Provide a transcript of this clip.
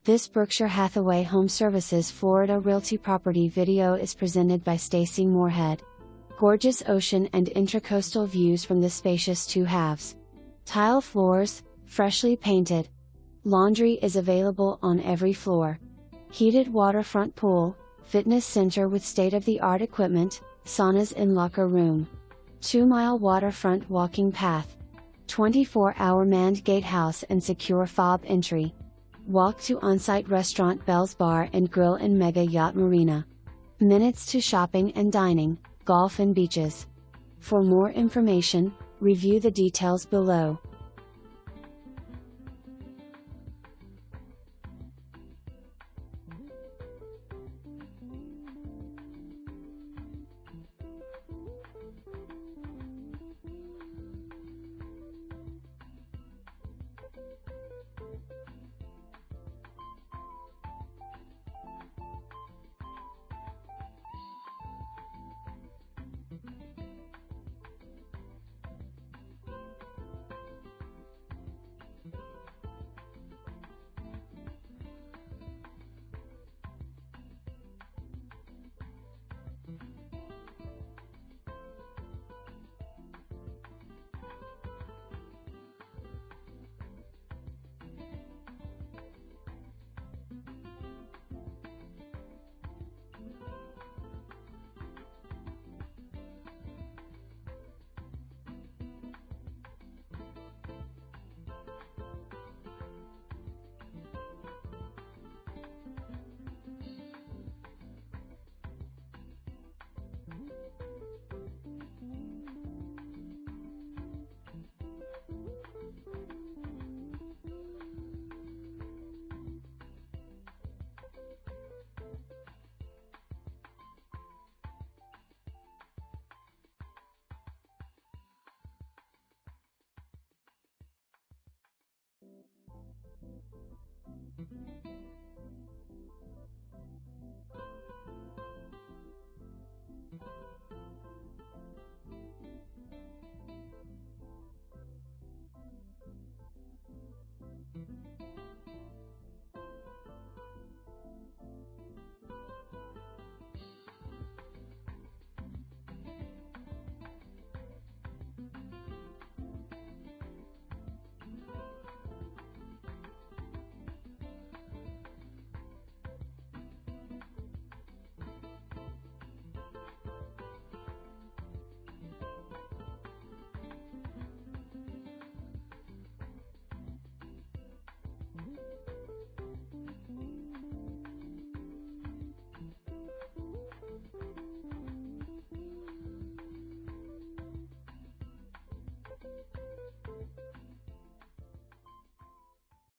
This Berkshire Hathaway HomeServices Florida Realty property video is presented by Stacy Moorehead. Gorgeous ocean and intracoastal views from the spacious two halves. Tile floors, freshly painted. Laundry is available on every floor. Heated waterfront pool, fitness center with state-of-the-art equipment, saunas in locker room. 2-mile waterfront walking path. 24-hour manned gatehouse and secure fob entry. Walk to on-site restaurant Bell's Bar and Grill and Mega Yacht Marina. Minutes to shopping and dining, golf and beaches. For more information, review the details below.